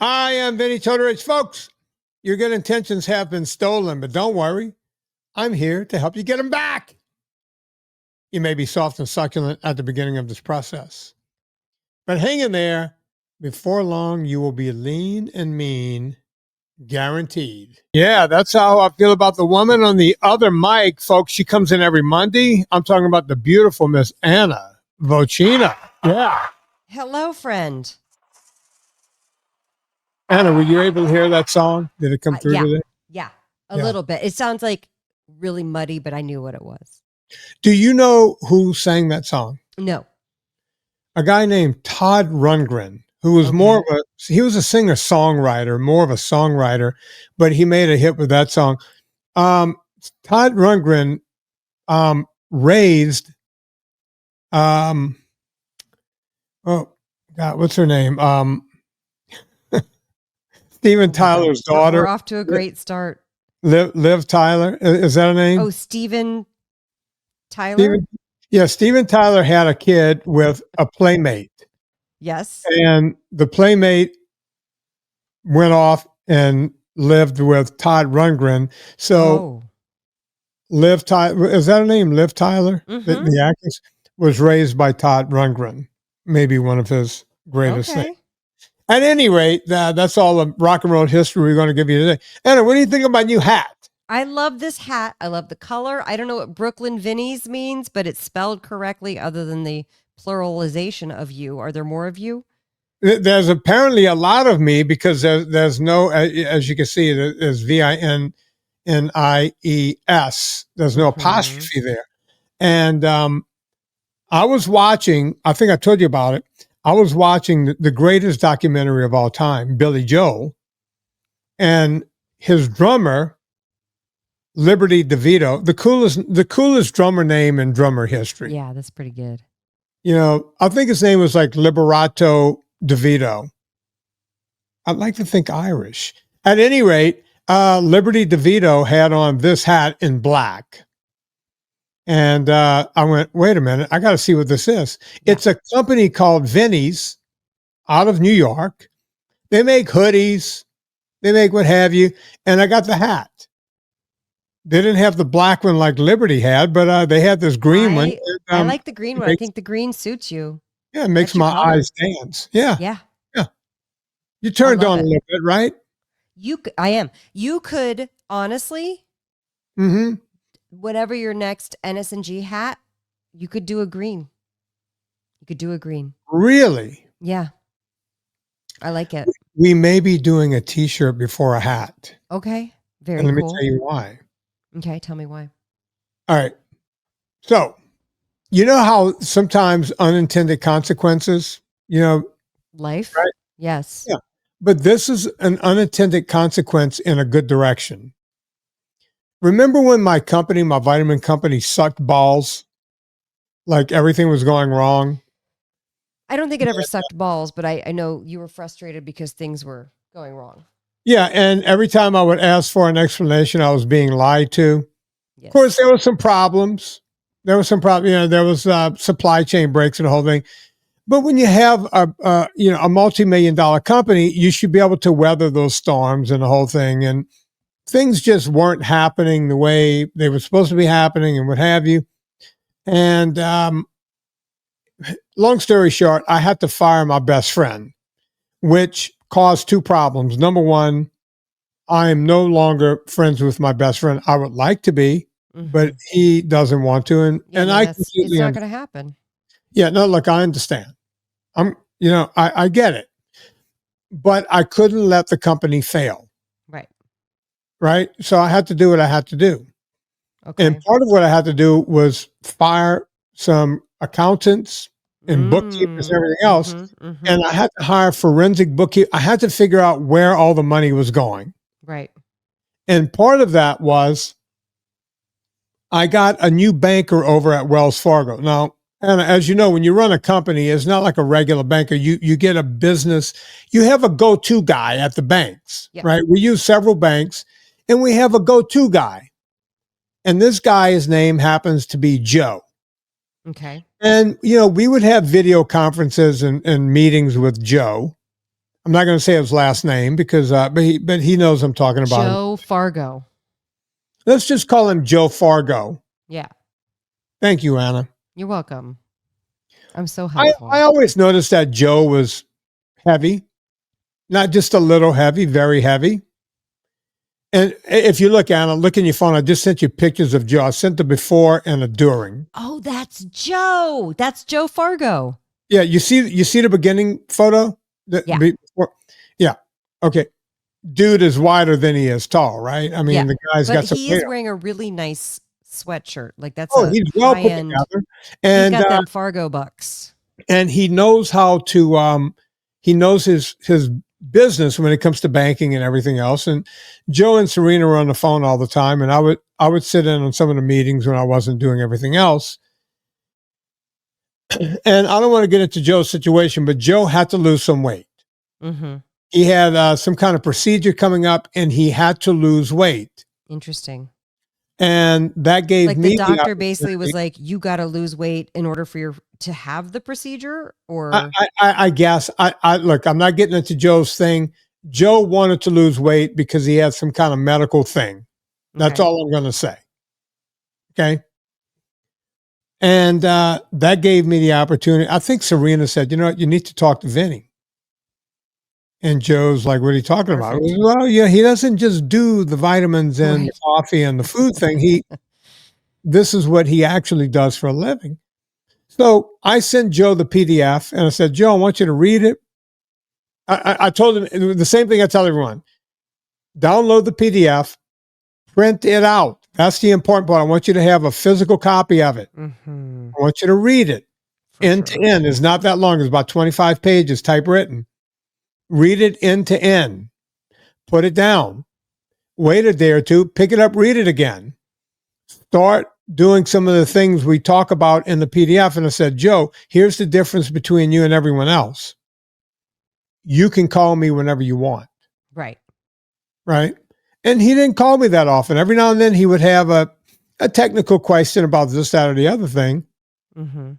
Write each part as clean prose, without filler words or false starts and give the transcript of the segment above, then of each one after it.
I am Vinnie Tortorich. Folks, your good intentions have been stolen, but don't worry. I'm here to help you get them back. You may be soft and succulent at the beginning of this process, but hang in there. Before long, you will be lean and mean, guaranteed. Yeah, that's how I feel about the woman on the other mic, folks. She comes in every Monday. I'm talking about the beautiful Miss Anna Vocino. Yeah. Hello, friend. Anna, were you able to hear that song? Did it come through today? Yeah, a little bit. It sounds like really muddy, but I knew what it was. Do you know who sang that song? No. A guy named Todd Rundgren, who was he was a singer-songwriter, more of a songwriter, but he made a hit with that song. Todd Rundgren raised, oh God, what's her name? Steven Tyler's daughter. We're off to a great start. Liv Tyler, is that a name? Oh, Steven Tyler? Steven Tyler had a kid with a playmate. Yes. And the playmate went off and lived with Todd Rundgren. So Liv Tyler, is that her name? Liv Tyler? Mm-hmm. The actress was raised by Todd Rundgren, maybe one of his greatest things. At any rate, that's all the rock and roll history we're going to give you today. Anna, what do you think of my new hat? I love this hat. I love the color. I don't know what Brooklyn Vinnie's means, but it's spelled correctly other than the pluralization of you. Are there more of you? There's apparently a lot of me because there's no, as you can see, there's Vinnies. There's no apostrophe there. And I was watching, I think I told you about it. I was watching the greatest documentary of all time, Billy Joel, and his drummer, Liberty DeVito, the coolest drummer name in drummer history. Yeah, that's pretty good. You know, I think his name was like Liberato DeVito. I'd like to think Irish. At any rate, Liberty DeVito had on this hat in black. And I went, wait a minute, I got to see what this is. Yeah. It's a company called Vinnie's out of New York. They make hoodies. They make what have you. And I got the hat. They didn't have the black one like Liberty had, but they had this green one. I like the green one. I think the green suits you. Yeah, it makes my eyes dance. Yeah. Yeah. Yeah. You turned on a little bit, right? I am. You could, honestly, whatever your next NSNG hat, you could do a green. You could do a green. Really? Yeah. I like it. We may be doing a t-shirt before a hat. Okay. Very cool. Let me cool. tell you why. Okay. Tell me why. All right. So, you know how sometimes unintended consequences, life? Right? Yes. Yeah. But this is an unintended consequence in a good direction. Remember when my vitamin company sucked balls? Like everything was going wrong? I don't think it ever sucked balls, but I know you were frustrated because things were going wrong. Yeah, and every time I would ask for an explanation, I was being lied to. Yes. Of course, there were some problems. There was supply chain breaks and the whole thing. But when you have a multi-million-dollar company, you should be able to weather those storms and the whole thing. And things just weren't happening the way they were supposed to be happening and what have you. And long story short, I had to fire my best friend, which caused two problems. Number one, I am no longer friends with my best friend. I would like to be, but he doesn't want to. It's not going to happen. Yeah, no, look, I understand. I get it. But I couldn't let the company fail. Right. So I had to do what I had to do. Okay. And part of what I had to do was fire some accountants and bookkeepers and everything else. And I had to hire forensic bookkeepers. I had to figure out where all the money was going. Right. And part of that was I got a new banker over at Wells Fargo. Now, and as you know, when you run a company, it's not like a regular banker. You get a business. You have a go-to guy at the banks, right? We use several banks. And we have a go-to guy. And this guy's name happens to be Joe. Okay. And, we would have video conferences and meetings with Joe. I'm not going to say his last name because, but he knows I'm talking about him. Joe Fargo. Let's just call him Joe Fargo. Yeah. Thank you, Anna. You're welcome. I'm so helpful. I always noticed that Joe was heavy, not just a little heavy, very heavy. And if you look, Anna, look in your phone. I just sent you pictures of Joe. I sent the before and a during. Oh, that's Joe. That's Joe Fargo. Yeah, you see the beginning photo? Yeah. Yeah. Okay. Dude is wider than he is tall, right? I mean, the guy's got some he is hair. wearing a really nice sweatshirt. Like that's he's well put high-end. together. And he's got them Fargo bucks. And he knows how to he knows his business when it comes to banking and everything else. And Joe and Serena were on the phone all the time, and I would sit in on some of the meetings when I wasn't doing everything else. And I don't want to get into Joe's situation, but Joe had to lose some weight. Mm-hmm. He had some kind of procedure coming up, and he had to lose weight. Interesting. And that gave like me the doctor basically was like, you got to lose weight in order for your to have the procedure, or I guess I look, I'm not getting into Joe's thing. Joe wanted to lose weight because he had some kind of medical thing. That's Okay. all I'm going to say. Okay. And that gave me the opportunity. I think Serena said, you know what, you need to talk to Vinnie. And Joe's like, what are you talking about? Perfect. Well, yeah, he doesn't just do the vitamins and Right. the coffee and the food thing. This is what he actually does for a living. So I sent Joe the PDF and I said, Joe, I want you to read it. I told him the same thing I tell everyone. Download the PDF, print it out. That's the important part. I want you to have a physical copy of it. Mm-hmm. I want you to read it. For End sure. to end. It's not that long. It's about 25 pages typewritten. Read it end to end. Put it down. Wait a day or two. Pick it up. Read it again. Start doing some of the things we talk about in the PDF. And I said, Joe, here's the difference between you and everyone else. You can call me whenever you want. Right. Right. And he didn't call me that often. Every now and then he would have a technical question about this, that, or the other thing. Mm-hmm.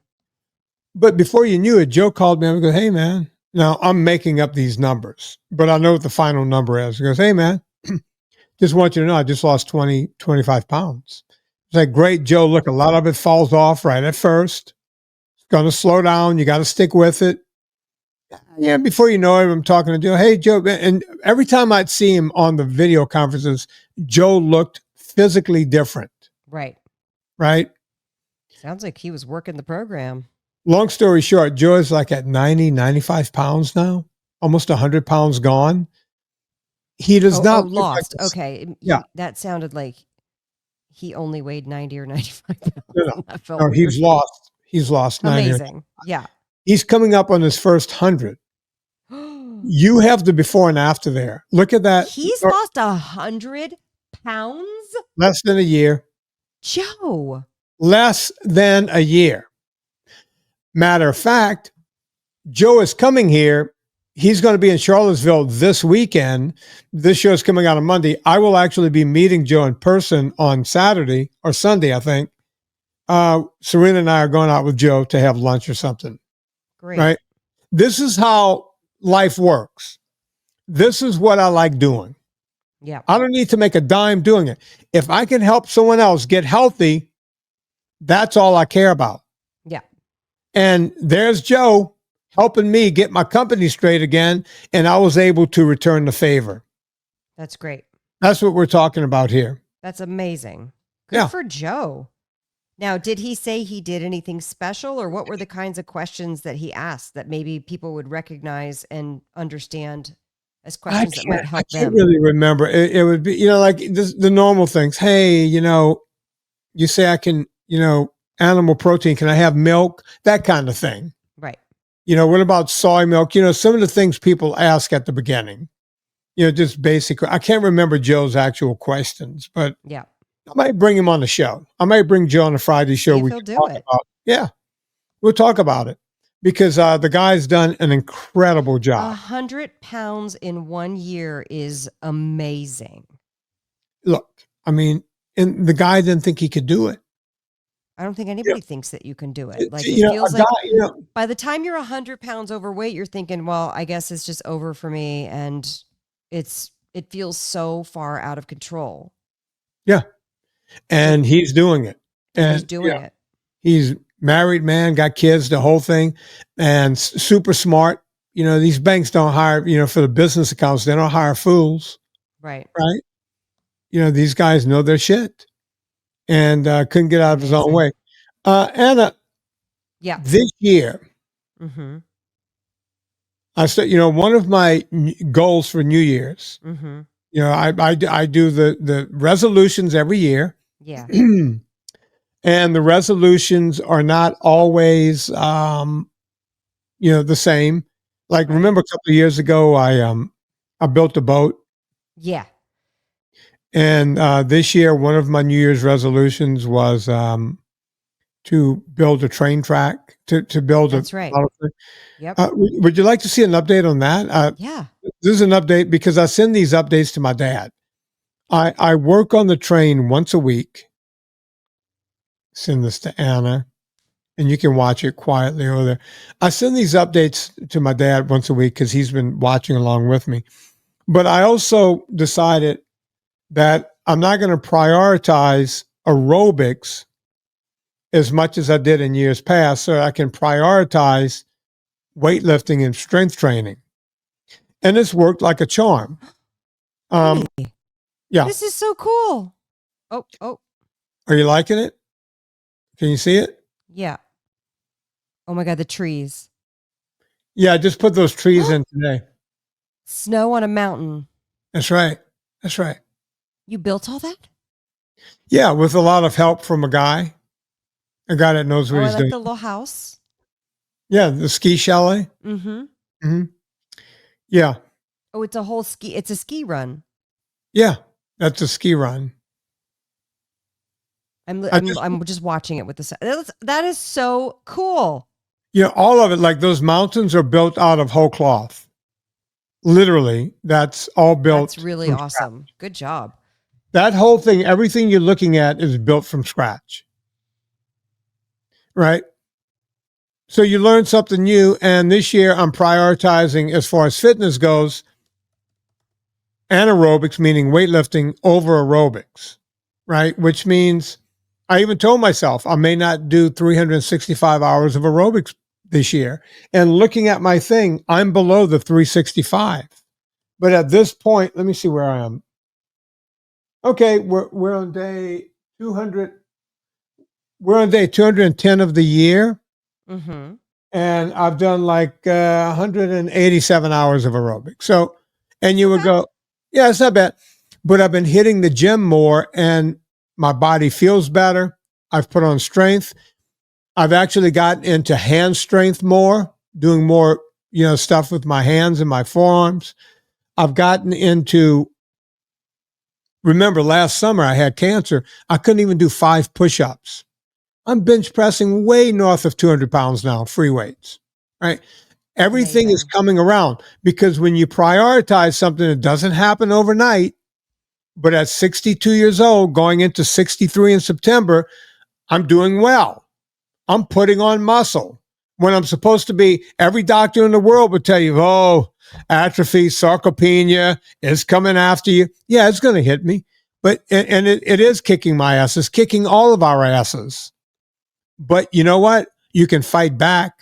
But before you knew it, Joe called me and goes, hey, man. Now I'm making up these numbers, but I know what the final number is. He goes, hey, man, just want you to know I just lost 20, 25 pounds. It's like, great, Joe. Look, a lot of it falls off right at first. It's going to slow down. You got to stick with it. Yeah, before you know it, I'm talking to Joe. Hey, Joe. And every time I'd see him on the video conferences, Joe looked physically different. Right. Right. Sounds like he was working the program. Long story short, Joe is like at 90, 95 pounds now, almost 100 pounds gone. He does not look lost. like Okay. Yeah. That sounded like he only weighed 90 or 95 pounds. No. That felt No, weird. he's lost 90. Amazing. Yeah. He's coming up on his first 100. You have the before and after there. Look at that. He's lost 100 pounds? Less than a year. Joe. Less than a year. Matter of fact, Joe is coming here. He's going to be in Charlottesville this weekend. This show is coming out on Monday. I will actually be meeting Joe in person on Saturday or Sunday, I think. Serena and I are going out with Joe to have lunch or something. Great. Right? This is how life works. This is what I like doing. Yeah. I don't need to make a dime doing it. If I can help someone else get healthy, that's all I care about. Yeah. And there's Joe helping me get my company straight again, and I was able to return the favor. That's great. That's what we're talking about here. That's amazing. Good Yeah. for Joe. Now, did he say he did anything special, or what were the kinds of questions that he asked that maybe people would recognize and understand as questions that might help I can't them? really remember. It would be, like the normal things. Hey, you say I can, animal protein. Can I have milk? That kind of thing. Right. What about soy milk? Some of the things people ask at the beginning, just basic. I can't remember Joe's actual questions, but Yeah. I might bring him on the show. I might bring Joe on the Friday show. See if We he'll can do talk it. about. Yeah, we'll talk about it because the guy's done an incredible job. 100 pounds in 1 year is amazing. Look, I mean, and the guy didn't think he could do it. I don't think anybody thinks that you can do it. Like it You know, feels a like guy, by the time you're 100 pounds overweight, you're thinking, well, I guess it's just over for me. And it feels so far out of control. yeah. And he's doing it. And he's And doing it. he's married man, got kids, the whole thing, and super smart. You know, these banks don't hire, for the business accounts, they don't hire fools, Right. right? You know, these guys know their shit and couldn't get out of his own way. Anna, Yeah. this year, Mm-hmm. I said, one of my goals for New Year's, Mm-hmm. I do the resolutions every year. Yeah. And the resolutions are not always, the same. Like, Right. remember a couple of years ago, I built a boat. Yeah. And this year, one of my New Year's resolutions was to build a train track, to build That's right. Yep. Would you like to see an update on that? Yeah. This is an update because I send these updates to my dad. I work on the train once a week. Send this to Anna, and you can watch it quietly over there. I send these updates to my dad once a week because he's been watching along with me. But I also decided that I'm not going to prioritize aerobics as much as I did in years past, so I can prioritize weightlifting and strength training. And it's worked like a charm. Hey, Yeah. this is so cool. Oh. Are you liking it? Can you see it? Yeah. Oh my God, the trees. Yeah, I just put those trees in today. Snow on a mountain. That's right. That's right. You built all that? Yeah, with a lot of help from a guy that knows what I he's like doing. the little house. Yeah, the ski chalet. Mm-hmm. Mm-hmm. Yeah. Oh, it's a ski run. Yeah, that's a ski run. I'm just watching it with the that is so cool. Yeah, all of it, like those mountains are built out of whole cloth. Literally, that's all built. That's really awesome. Scratch. Good job. That whole thing, everything you're looking at is built from scratch. Right? So you learn something new, and this year I'm prioritizing, as far as fitness goes, anaerobics, meaning weightlifting, over aerobics, right? Which means I even told myself I may not do 365 hours of aerobics this year. And looking at my thing, I'm below the 365. But at this point, let me see where I am. Okay, we're on day 200. We're on day 210 of the year. Mm-hmm. And I've done like 187 hours of aerobics. So, and you would go, yeah, it's not bad. But I've been hitting the gym more and my body feels better. I've put on strength. I've actually gotten into hand strength more, doing more, stuff with my hands and my forearms. I've gotten into, remember last summer I had cancer. I couldn't even do 5 push-ups. I'm bench pressing way north of 200 pounds now, free weights, right? Everything is coming around because when you prioritize something that doesn't happen overnight, but at 62 years old, going into 63 in September, I'm doing well. I'm putting on muscle. When I'm supposed to be, every doctor in the world would tell you, oh, atrophy, sarcopenia is coming after you. Yeah, it's going to hit me. But, and it is kicking my ass. It's kicking all of our asses. But you know what? You can fight back,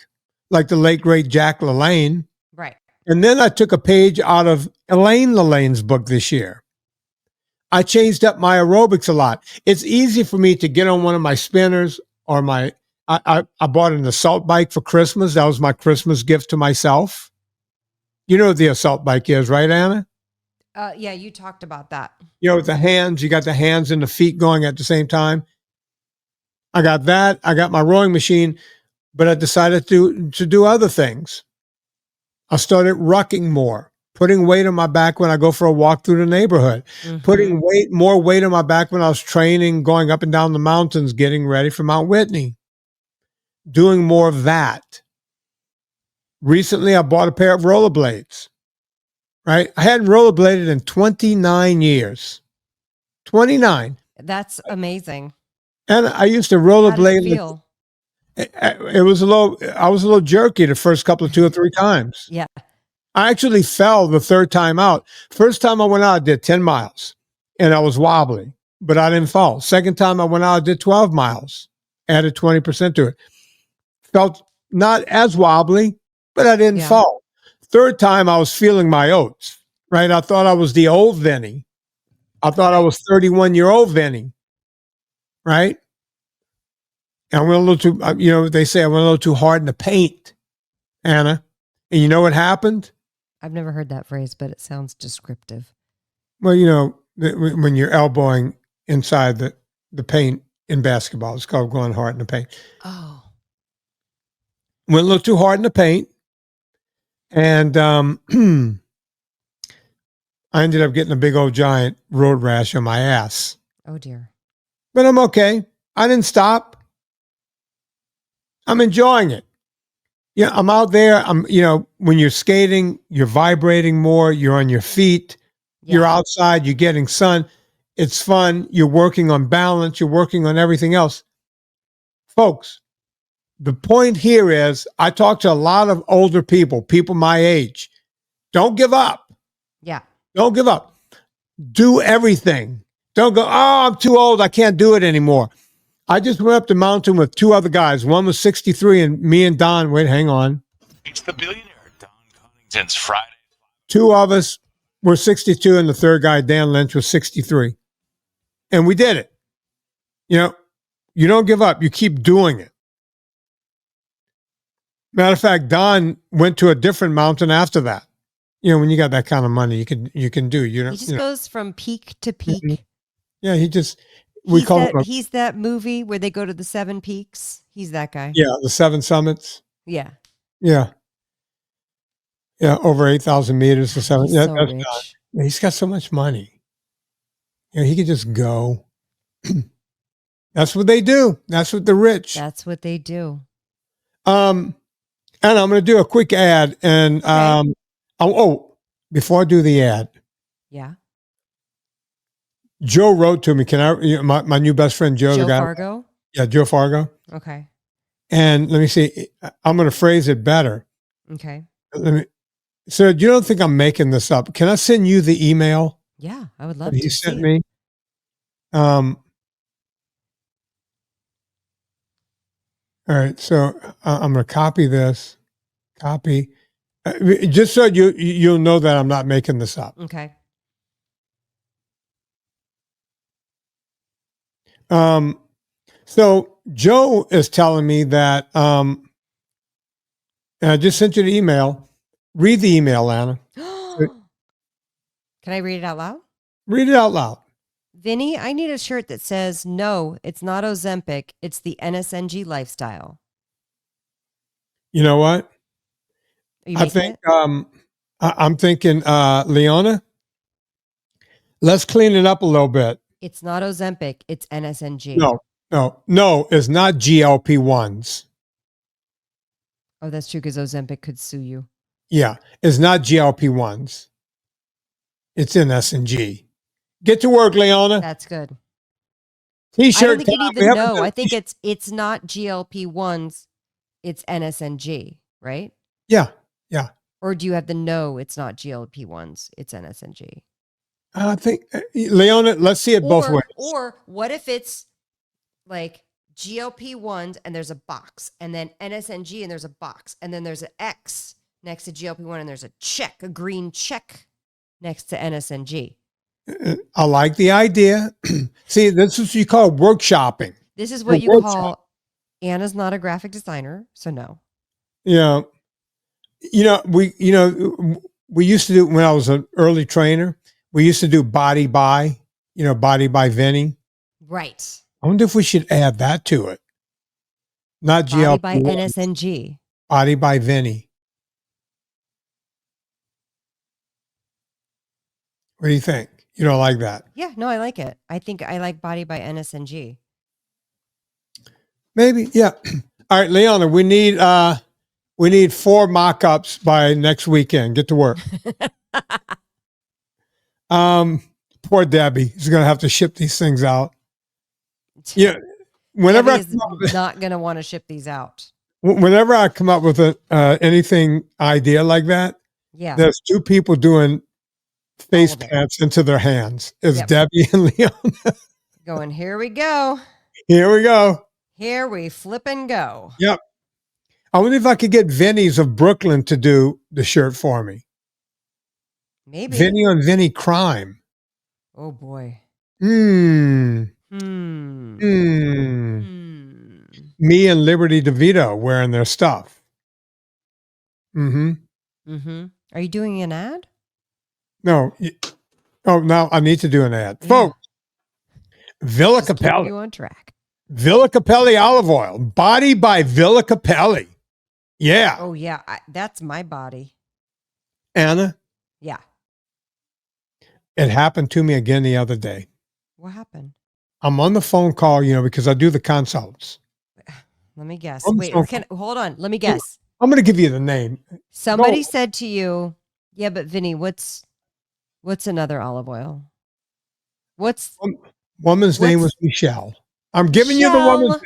like the late, great Jack LaLanne. Right. And then I took a page out of Elaine LaLanne's book this year. I changed up my aerobics a lot. It's easy for me to get on one of my spinners or I bought an assault bike for Christmas. That was my Christmas gift to myself. You know what the assault bike is, right, Anna? Yeah, you talked about that. With the hands, you got the hands and the feet going at the same time. I got that. I got my rowing machine, but I decided to do other things. I started rucking more, putting weight on my back when I go for a walk through the neighborhood, putting more weight on my back when I was training, going up and down the mountains, getting ready for Mount Whitney, doing more of that. Recently, I bought a pair of rollerblades, right? I hadn't rollerbladed in 29 years. 29. That's amazing. And I used to How did it rollerblade. feel? It was I was a little jerky the first couple of 2 or 3 times. Yeah. I actually fell the third time out. First time I went out, I did 10 miles and I was wobbly, but I didn't fall. Second time I went out, I did 12 miles, added 20% to it. Felt not as wobbly, but I didn't fall. Third time I was feeling my oats, right? I thought I was the old Vinnie. I thought I was 31-year-old Vinnie, right? And I went a little too, they say I went a little too hard in the paint, Anna. And you know what happened? I've never heard that phrase, but it sounds descriptive. Well, when you're elbowing inside the paint in basketball, it's called going hard in the paint. Oh. Went a little too hard in the paint. And I ended up getting a big old giant road rash on my ass. Oh, dear. But I'm okay. I didn't stop. I'm enjoying it. Yeah, I'm out there. When you're skating, you're vibrating more. You're on your feet. Yeah. You're outside. You're getting sun. It's fun. You're working on balance. You're working on everything else. Folks, the point here is I talk to a lot of older people my age. Don't give up. Yeah. Don't give up. Do everything. Don't go, oh, I'm too old. I can't do it anymore. I just went up the mountain with 2 other guys. One was 63 and me and Don, wait, hang on. It's the billionaire, Don Cunnington's Friday. 2 of us were 62 and the third guy, Dan Lynch, was 63. And we did it. You don't give up. You keep doing it. Matter of fact, Don went to a different mountain after that. When you got that kind of money, you can do. He just goes from peak to peak. Mm-hmm. Yeah, he's that movie where they go to the 7 peaks. He's that guy. Yeah, the 7 summits. Yeah. Yeah. Yeah, over 8,000 meters or 7. He's yeah, so that's rich. Yeah, he's got so much money. He could just go. That's what they do. That's what the rich. That's what they do. And I'm going to do a quick ad. And before I do the ad, yeah, Joe wrote to me. Can I? My new best friend Joe, the guy. Fargo. Yeah, Joe Fargo. Okay. And let me see. I'm going to phrase it better. Okay. So you don't think I'm making this up? Can I send you the email? Yeah, I would love that to. He sent me. All right, so I'm going to copy this. Copy, just so you'll know that I'm not making this up. Okay. So Joe is telling me that, and I just sent you the email. Read the email, Anna. Can I read it out loud? Read it out loud. Vinnie, I need a shirt that says, no, it's not Ozempic. It's the NSNG lifestyle. You know what? I think, I'm thinking, Leona, let's clean it up a little bit. It's not Ozempic. It's NSNG. No, it's not GLP-1s. Oh, that's true, because Ozempic could sue you. Yeah, it's not GLP-1s. It's NSNG. Get to work, Leona. That's good. T-shirt. I don't think you need the no. I think it's not GLP-1s. It's NSNG, right? Yeah. Or do you have the no? It's not GLP-1s. It's NSNG. I think, Leona, let's see it both ways. Or what if it's like GLP-1s and there's a box, and then NSNG and there's a box, and then there's an X next to GLP-1 and there's a green check next to NSNG. I like the idea. See, this is what you call workshopping. This is what you call, Anna's not a graphic designer, so no. Yeah. We used to do, when I was an early trainer, we used to do body by Vinnie. Right. I wonder if we should add that to it. Not GLP. Body by NSNG. Body by Vinnie. What do you think? You don't like that? Yeah, no, I like it. I think I like body by NSNG. Maybe, yeah. All right, Leona, we need 4 mock-ups by next weekend. Get to work. Poor Debbie is going to have to ship these things out. Yeah, whenever I Debbie come up, is not going to want to ship these out. whenever I come up with a anything idea like that, Yeah. there's two people doing face All of it. plants into their hands. It's Yep. Debbie and Leon. Going, here we go. Here we go. Here we flip and go. Yep. I wonder if I could get Vinnie's of Brooklyn to do the shirt for me. Maybe. Vinnie on Vinnie crime. Oh boy. Hmm. Hmm. Hmm. Hmm. Me and Liberty DeVito wearing their stuff. Mm-hmm. Mm-hmm. Are you doing an ad? No. Oh, now I need to do an ad. Yeah. Folks, Villa Just keep Capelli. you on track. Villa Capelli olive oil. Body by Villa Capelli. Yeah. Oh yeah, that's my body. Anna, Yeah. it happened to me again the other day. What happened? I'm on the phone call, because I do the consults. Let me guess. I'm Wait, so- hold on. Let me guess. I'm going to give you the name. Somebody Go. said to you, "Yeah, but Vinny, what's another olive oil? What's Woman's name was Michelle. I'm giving you the woman's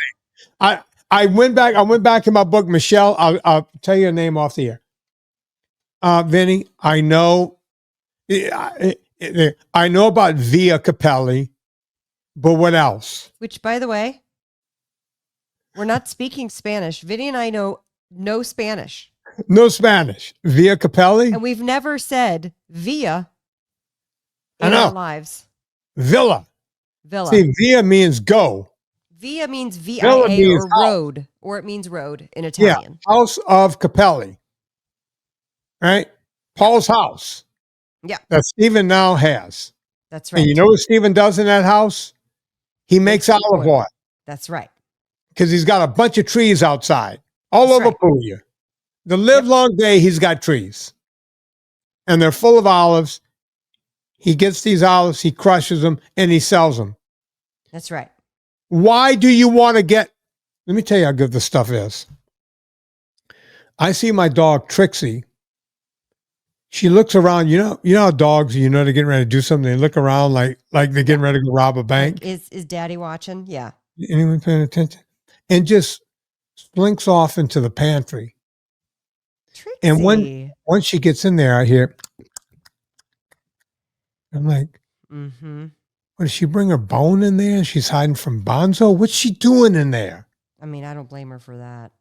Michelle? name. I went back in my book, Michelle. I'll tell you her name off the air. Vinny, I know about Via Capelli, but what else? Which, by the way, we're not speaking Spanish. Vinny and I know no Spanish, No Spanish. Via Capelli? and we've never said via I in know. our lives. Villa. Villa. See, Via means go. Via means Villa VIA means or house. road, or it means road in Italian. Yeah, House of Capelli. Right? Paul's house. Yeah. That Stephen now has. That's right. And you know what Stephen does in that house? He makes Makes olive oil. oil That's right. because he's got a bunch of trees outside all That's over right. Puglia. The live long day, he's got trees. And they're full of olives. He gets these olives, he crushes them, and he sells them. That's right. Why do you want to get? Let me tell you how good this stuff is. I see my dog Trixie. She looks around. You know how dogs, they're getting ready to do something. They look around like they're getting ready to go rob a bank. Is Daddy watching? Yeah. Anyone paying attention? And just slinks off into the pantry. Trixie. And once she gets in there, I hear. I'm like, Mm-hmm. what, does she bring her bone in there? She's hiding from Bonzo. What's she doing in there? I mean, I don't blame her for that.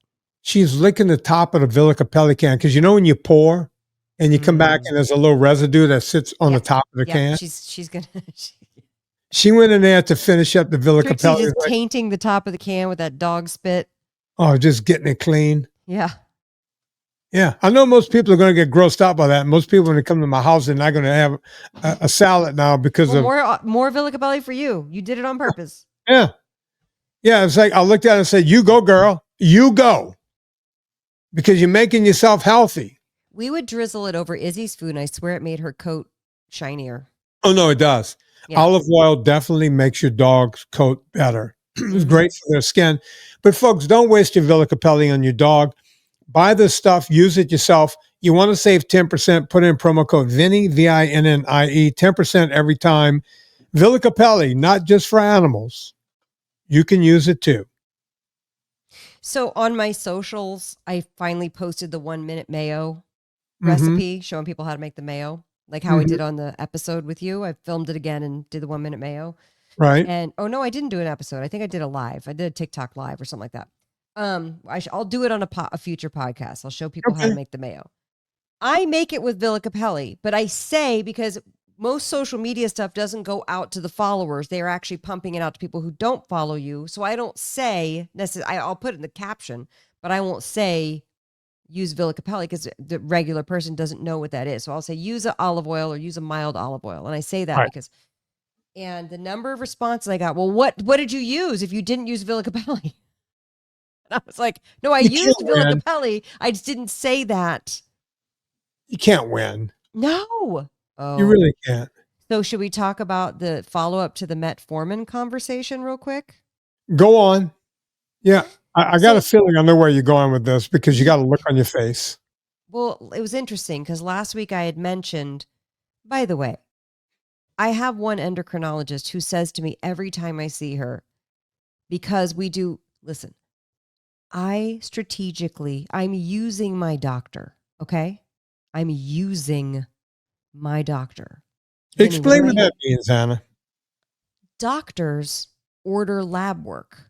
She's licking the top of the Villa Capelli can because when you pour and you come back and there's a little residue that sits on Yeah. the top of the Yeah, can. she's gonna. She went in there to finish up the Villa Trixie Capelli. just tainting the top of the can with that dog spit. Just getting it clean. Yeah. Yeah, I know most people are going to get grossed out by that. Most people, when they come to my house, they're not going to have a salad now because Well, of more Villa Capelli for you. You did it on purpose. yeah. It's like I looked at it and said, "You go, girl, you go," because you're making yourself healthy. We would drizzle it over Izzy's food, and I swear it made her coat shinier. Oh no, it does. Yeah. Olive oil definitely makes your dog's coat better. It's Mhm. great for their skin. But folks, don't waste your Villa Capelli on your dog. Buy this stuff, use it yourself. You want to save 10%, put in promo code Vinnie, VINNIE, 10% every time. Villa Capelli, not just for animals. You can use it too. So on my socials, I finally posted the 1 minute mayo Mhm. recipe, showing people how to make the mayo, like how I Mhm. did on the episode with you. I filmed it again and did the 1 minute mayo. Right? And oh no, I didn't do an episode. I think I did a live. I did a TikTok live or something like that. I'll do it on a future podcast. I'll show people how to Okay. make the mayo. I make it with Villa Capelli, but I say because most social media stuff doesn't go out to the followers. They are actually pumping it out to people who don't follow you. So I don't say necessarily. I'll put it in the caption, but I won't say use Villa Capelli because the regular person doesn't know what that is. So I'll say use an olive oil or use a mild olive oil, and I say that Right. because. And the number of responses I got, well, what did you use if you didn't use Villa Capelli? And I was like, no, I You used can't Villa win. Capelli. I just didn't say that. You can't win. No. Oh. You really can't. So should we talk about the follow-up to the Metformin conversation real quick? Go on. Yeah. I got So- a feeling I know where you're going with this because you got a look on your face. Well, it was interesting because last week I had mentioned, by the way, I have one endocrinologist who says to me every time I see her, because listen, I'm using my doctor, okay? I'm using my doctor. Vinnie, Explain what that means, Hannah. Doctors order lab work.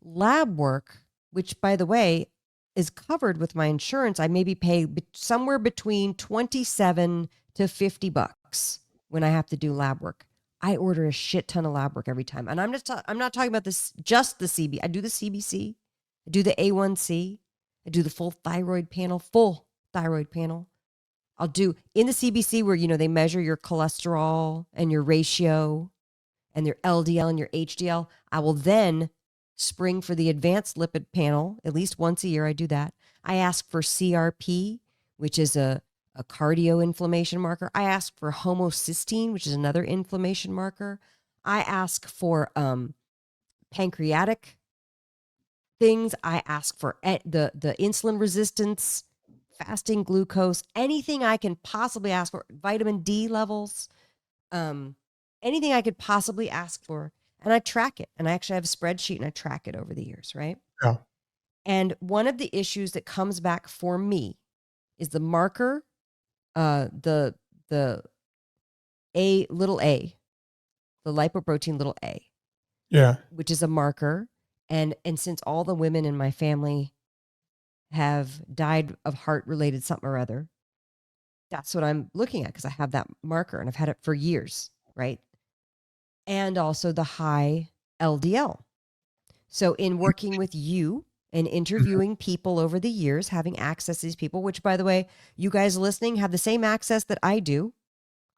Lab work, which, by the way, is covered with my insurance. I maybe pay somewhere between $27 to $50 when I have to do lab work. I order a shit ton of lab work every time. And I'm not talking about just the CB. I do the CBC. I do the A1C. I do the full thyroid panel. I'll do in the CBC where, they measure your cholesterol and your ratio and your LDL and your HDL. I will then spring for the advanced lipid panel. At least once a year, I do that. I ask for CRP, which is a cardio inflammation marker. I ask for homocysteine, which is another inflammation marker. I ask for pancreatic things. I ask for the insulin resistance, fasting glucose, anything I can possibly ask for, vitamin D levels, anything I could possibly ask for. And I track it. And I actually have a spreadsheet and I track it over the years, right? Yeah. And one of the issues that comes back for me is the marker, the little a, the lipoprotein little a. Yeah. Which is a marker. And since all the women in my family have died of heart-related something or other, that's what I'm looking at because I have that marker and I've had it for years, right? And also the high LDL. So in working with you and interviewing people over the years, having access to these people, which, by the way, you guys listening have the same access that I do.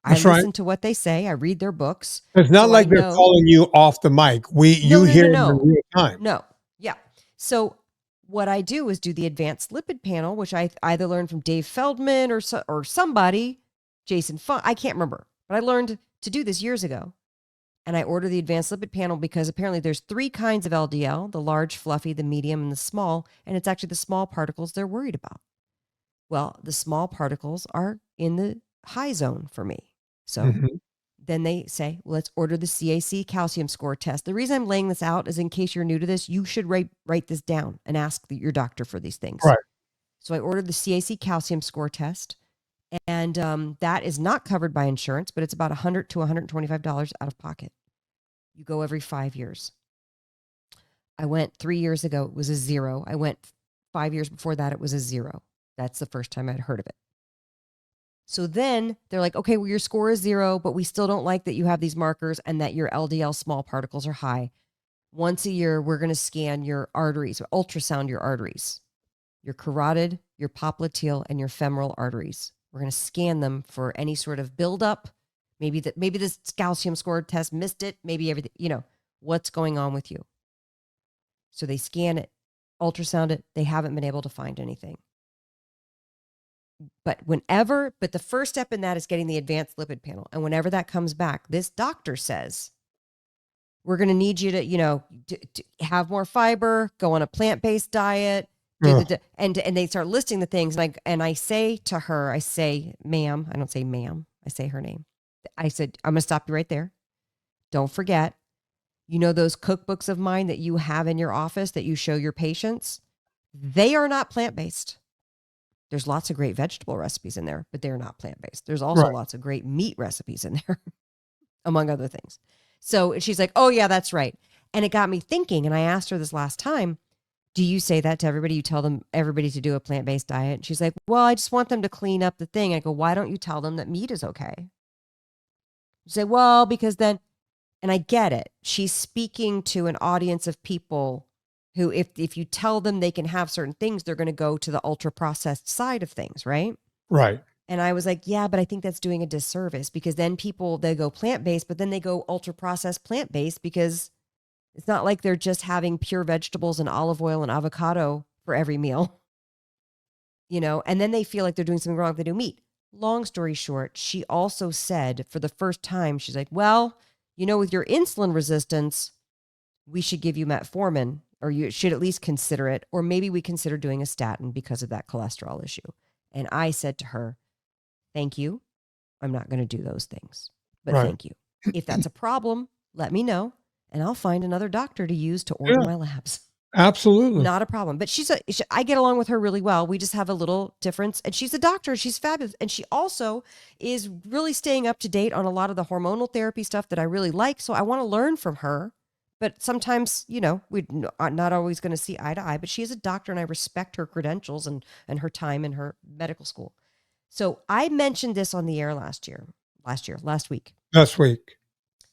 That's I right. listen to what they say. I read their books. It's not so like I they're know- calling you off the mic. You hear them in real time. No. Yeah. So what I do is do the advanced lipid panel, which I either learned from Dave Feldman or somebody, Jason Funk. I can't remember, but I learned to do this years ago. And I order the advanced lipid panel because apparently there's 3 kinds of LDL, the large, fluffy, the medium, and the small. And it's actually the small particles they're worried about. Well, the small particles are in the high zone for me. So then they say, well, let's order the CAC calcium score test. The reason I'm laying this out is in case you're new to this, you should write this down and ask your doctor for these things. Right. So I ordered the CAC calcium score test. And that is not covered by insurance, but it's about $100 to $125 out of pocket. You go every 5 years. I went 3 years ago. It was a 0. I went 5 years before that. It was a 0. That's the first time I'd heard of it. So then they're like, okay, well, your score is 0, but we still don't like that you have these markers and that your LDL small particles are high. Once a year, we're going to scan your arteries, or ultrasound your arteries, your carotid, your popliteal, and your femoral arteries. We're going to scan them for any sort of buildup. Maybe this calcium score test missed it. Maybe everything, what's going on with you. So they scan it, ultrasound it. They haven't been able to find anything. But the first step in that is getting the advanced lipid panel. And whenever that comes back, this doctor says, we're going to need you to, to have more fiber, go on a plant-based diet, and they start listing the things. And I say to her, ma'am, I don't say ma'am, I say her name. I said, I'm going to stop you right there. Don't forget, those cookbooks of mine that you have in your office that you show your patients, they are not plant-based. There's lots of great vegetable recipes in there, but they're not plant-based. There's also lots of great meat recipes in there, among other things. So she's like, oh yeah, that's right. And it got me thinking. And I asked her this last time, do you say that to everybody? You tell everybody to do a plant-based diet? And she's like, well, I just want them to clean up the thing. I go, why don't you tell them that meat is okay? You say, well, because then, and I get it. She's speaking to an audience of people who, if you tell them they can have certain things, they're going to go to the ultra-processed side of things, right? Right. And I was like, yeah, but I think that's doing a disservice because then they go plant-based, but then they go ultra-processed plant-based because it's not like they're just having pure vegetables and olive oil and avocado for every meal, and then they feel like they're doing something wrong if they do meat. Long story short, she also said for the first time, she's like, well, with your insulin resistance, we should give you metformin, or you should at least consider it, or maybe we consider doing a statin because of that cholesterol issue. And I said to her, thank you. I'm not going to do those things, but thank you. If that's a problem, let me know. and I'll find another doctor to use to order Yeah. my labs. Absolutely. Not a problem. But I get along with her really well. We just have a little difference. And she's a doctor. She's fabulous. And she also is really staying up to date on a lot of the hormonal therapy stuff that I really like. So I want to learn from her. But sometimes, we're not always going to see eye to eye. But she is a doctor, and I respect her credentials and her time in her medical school. So I mentioned this on the air last week. Last week.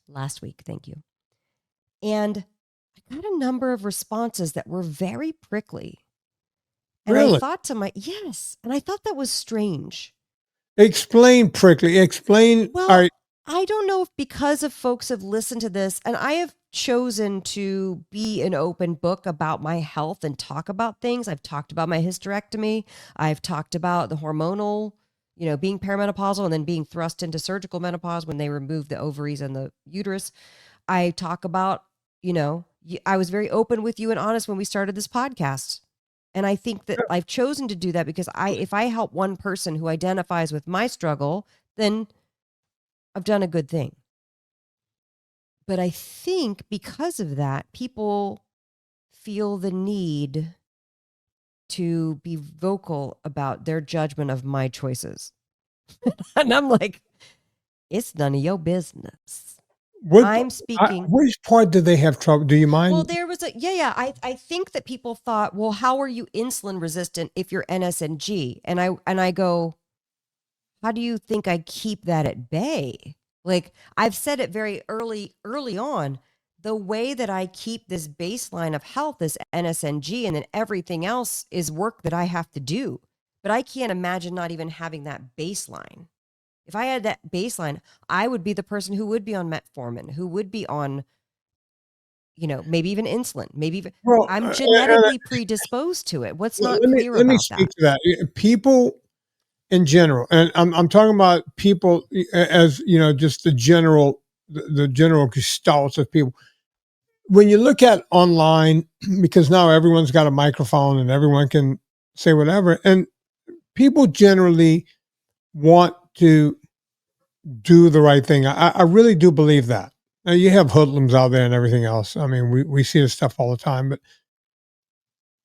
Last week. Thank you. And I got a number of responses that were very prickly. And Really? I thought yes. And I thought that was strange. Explain prickly. Explain. Well, All right. I don't know if because of folks have listened to this, and I have chosen to be an open book about my health and talk about things. I've talked about my hysterectomy. I've talked about the hormonal, being perimenopausal and then being thrust into surgical menopause when they remove the ovaries and the uterus. I talk about, I was very open with you and honest when we started this podcast. And I think that I've chosen to do that because if I help one person who identifies with my struggle, then I've done a good thing. But I think because of that, people feel the need to be vocal about their judgment of my choices. And I'm like, it's none of your business. I'm speaking. Which part did they have trouble? Do you mind? Well, there was I think that people thought, well, how are you insulin resistant if you're NSNG? And I go, how do you think I keep that at bay? Like, I've said it very early on. The way that I keep this baseline of health is NSNG, and then everything else is work that I have to do. But I can't imagine not even having that baseline. If I had that baseline, I would be the person who would be on metformin, who would be on, maybe even insulin. I'm genetically predisposed to it. What's not clear about that? Let me speak to that. People in general, and I'm talking about people as, just the general gestalt of people. When you look at online, because now everyone's got a microphone and everyone can say whatever, and people generally want to do the right thing. I really do believe that. Now, you have hoodlums out there and everything else. I mean, we see this stuff all the time, but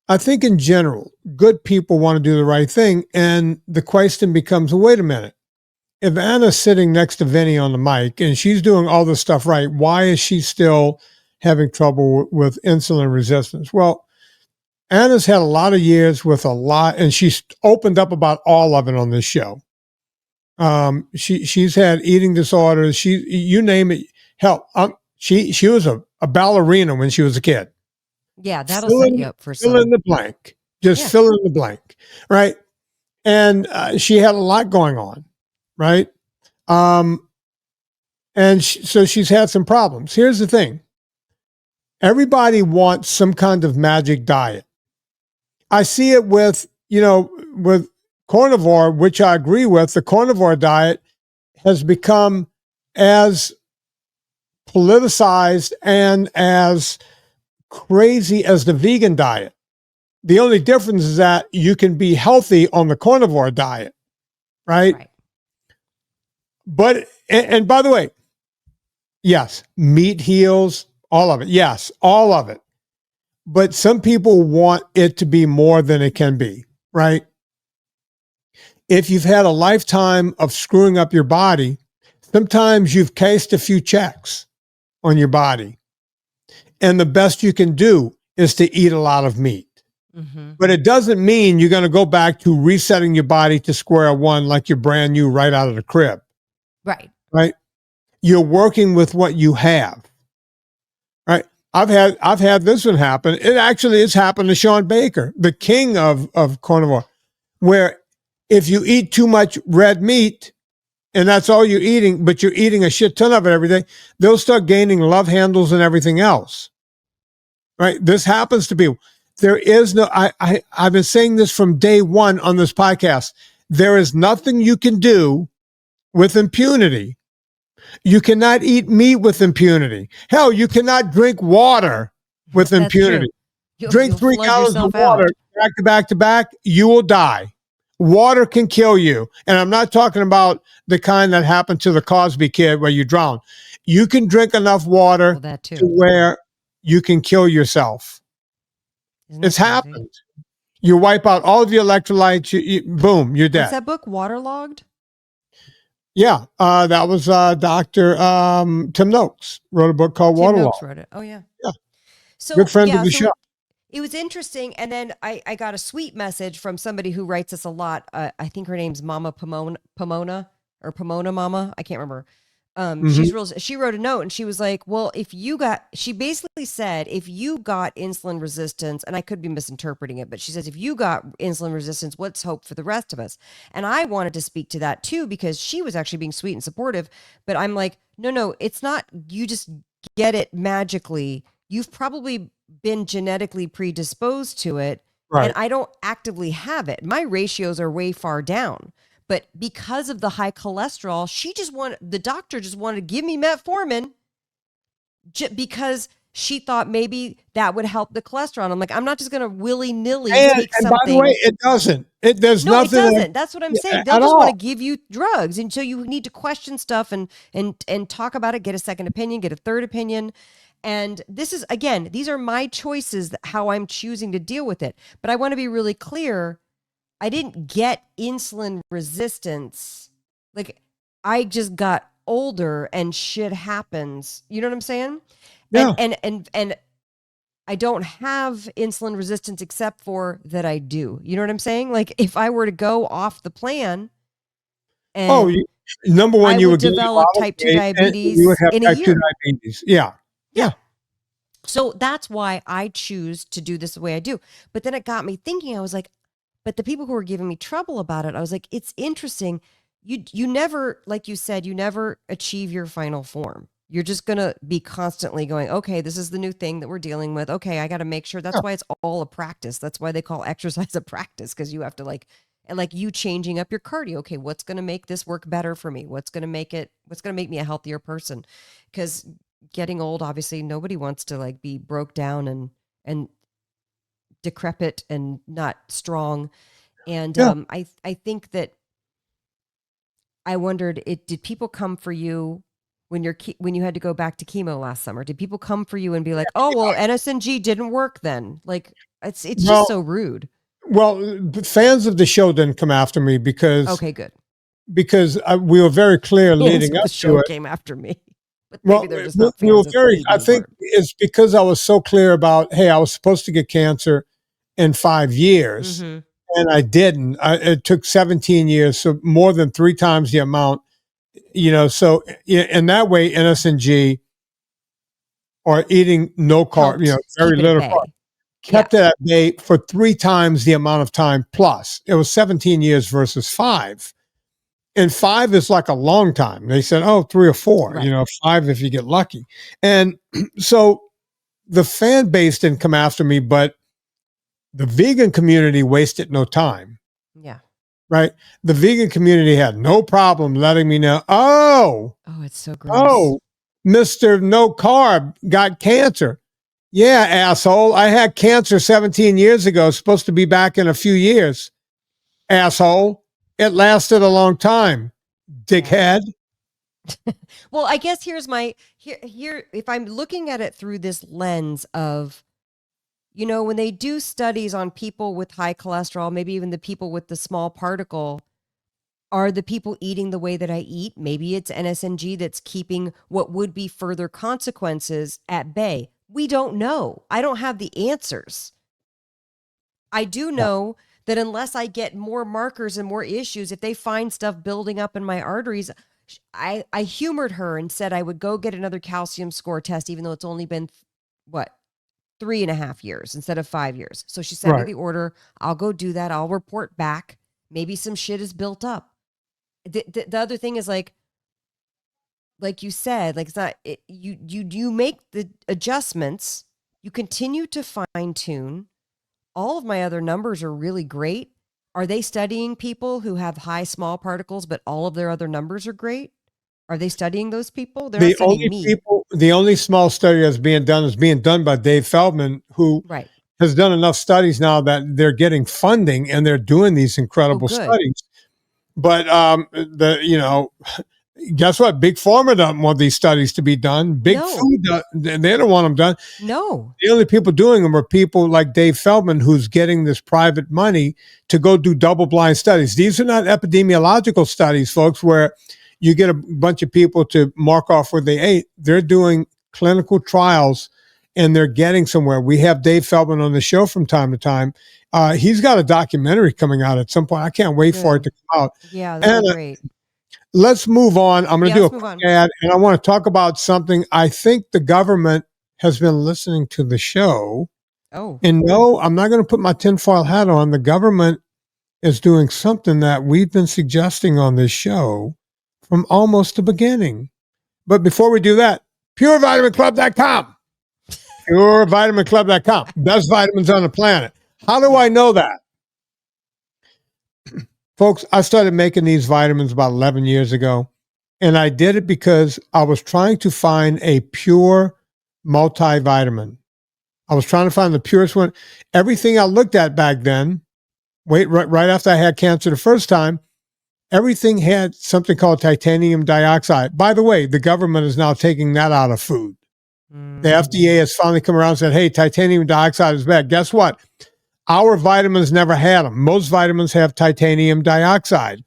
I think in general, good people want to do the right thing. And the question becomes, wait a minute. If Anna's sitting next to Vinnie on the mic and she's doing all this stuff right, why is she still having trouble with insulin resistance? Well, Anna's had a lot of years with a lot, and she's opened up about all of it on this show. She's had eating disorders. You name it. Hell, she was a ballerina when she was a kid. Yeah, that'll set you up for some. Fill in the blank. Just fill in the blank, right? And she had a lot going on, right? So she's had some problems. Here's the thing. Everybody wants some kind of magic diet. I see it with carnivore, which I agree with. The carnivore diet has become as politicized and as crazy as the vegan diet. The only difference is that you can be healthy on the carnivore diet, right? But, and by the way, yes, meat heals, all of it. Yes, all of it. But some people want it to be more than it can be, right? If you've had a lifetime of screwing up your body, sometimes you've cased a few checks on your body. And the best you can do is to eat a lot of meat. Mm-hmm. But it doesn't mean you're going to go back to resetting your body to square one like you're brand new right out of the crib. Right. Right. You're working with what you have. Right. I've had this one happen. It actually has happened to Sean Baker, the king of carnivore, where if you eat too much red meat and that's all you're eating, but you're eating a shit ton of it every day, they'll start gaining love handles and everything else. Right. This happens to people. There is no, I've been saying this from day one on this podcast. There is nothing you can do with impunity. You cannot eat meat with impunity. Hell, you cannot drink water with impunity. Drink 3 gallons of water back to back to back, you will die. Water can kill you. And I'm not talking about the kind that happened to the Cosby kid where you drown. You can drink enough water Well, that to too. where you can kill yourself. Isn't that It's crazy? happened. You wipe out all of your electrolytes, boom, you're dead. What's that book? Waterlogged? Yeah, that was Dr. Tim Noakes wrote a book called Tim Waterlog. Noakes wrote it. Oh, yeah. Yeah. So, Good friend yeah, of the so show. it was interesting. And then I got a sweet message from somebody who writes us a lot. I think her name's Mama Pomona or Pomona Mama. I can't remember. She wrote a note and she was like, well, she basically said, if you got insulin resistance, and I could be misinterpreting it, but she says, if you got insulin resistance, what's hope for the rest of us? And I wanted to speak to that too, because she was actually being sweet and supportive, but I'm like, no, it's not, you just get it magically. You've probably been genetically predisposed to it. Right. And I don't actively have it. My ratios are way far down. But because of the high cholesterol, the doctor just wanted to give me metformin because she thought maybe that would help the cholesterol. I'm like, I'm not just going to willy-nilly take something. And by the way, it doesn't. There's no, nothing. it doesn't. That's what I'm saying. They'll at just all. want to give you drugs. And so you need to question stuff and talk about it, get a second opinion, get a third opinion. And this is, again, these are my choices, how I'm choosing to deal with it. But I want to be really clear. I didn't get insulin resistance. Like, I just got older and shit happens. You know what I'm saying? Yeah. And I don't have insulin resistance except for that I do. You know what I'm saying? Like, if I were to go off the plan and number one, you would develop type 2 diabetes you would have in a type 2 year. diabetes. Yeah. So that's why I choose to do this the way I do. But then it got me thinking, I was like, but the people who were giving me trouble about it, I was like, it's interesting. You never, like you said, you never achieve your final form. You're just going to be constantly going, okay, this is the new thing that we're dealing with. Okay, I got to make sure. That's why it's all a practice. That's why they call exercise a practice, because you have to like you changing up your cardio. Okay, what's going to make this work better for me? What's going to make me a healthier person? Because getting old, obviously, nobody wants to like be broke down and decrepit and not strong. And I think that I wondered, did people come for you when you had to go back to chemo last summer? Did people come for you and be like, oh, well, NSNG didn't work then? Like, it's just so rude. Well, fans of the show didn't come after me because okay, good, because we were very clear leading up the show to it. came after me. But maybe they're just not fans we were of very. me I being think part. it's because I was so clear about, hey, I was supposed to get cancer in 5 years, and I didn't. It took 17 years, so more than 3 times the amount. So in that way, NSNG or eating no carb, very little carb, kept it at bay for 3 times the amount of time plus. It was 17 years versus 5. And 5 is like a long time. They said, 3 or 4, Right. 5 if you get lucky. And so the fan base didn't come after me, but the vegan community wasted no time. Yeah. Right. The vegan community had no problem letting me know, it's so gross. Oh, Mr. No Carb got cancer. Yeah, asshole. I had cancer 17 years ago. Supposed to be back in a few years. Asshole. It lasted a long time. Dickhead. Well, I guess here's here if I'm looking at it through this lens of, when they do studies on people with high cholesterol, maybe even the people with the small particle, are the people eating the way that I eat? Maybe it's NSNG that's keeping what would be further consequences at bay. We don't know. I don't have the answers. I do know that unless I get more markers and more issues, if they find stuff building up in my arteries, I humored her and said I would go get another calcium score test, even though it's only been 3.5 years instead of 5 years. So she sent me the order. I'll go do that. I'll report back. Maybe some shit is built up. The other thing is like you said, like it's not, you make the adjustments, you continue to fine tune. All of my other numbers are really great. Are they studying people who have high small particles, but all of their other numbers are great? Are they studying those people? They're not studying me. The only small study that's being done is being done by Dave Feldman, who has done enough studies now that they're getting funding and they're doing these incredible good. studies. But guess what? Big Pharma doesn't want these studies to be done. Big No. Food, they don't want them done. No. The only people doing them are people like Dave Feldman, who's getting this private money to go do double-blind studies. These are not epidemiological studies, folks, where you get a bunch of people to mark off what they ate. They're doing clinical trials, and they're getting somewhere. We have Dave Feldman on the show from time to time. He's got a documentary coming out at some point. I can't wait for it to come out. Yeah, that's great. Let's move on. I'm going to do a quick ad, and I want to talk about something. I think the government has been listening to the show. Oh. And no, I'm not going to put my tinfoil hat on. The government is doing something that we've been suggesting on this show from almost the beginning. But before we do that, PureVitaminClub.com. PureVitaminClub.com. Best vitamins on the planet. How do I know that? Folks, I started making these vitamins about 11 years ago, and I did it because I was trying to find a pure multivitamin. I was trying to find the purest one. Everything I looked at back then, right after I had cancer the first time, everything had something called titanium dioxide. By the way, the government is now taking that out of food. The FDA has finally come around and said, hey, titanium dioxide is bad. Guess what? Our vitamins never had them. Most vitamins have titanium dioxide.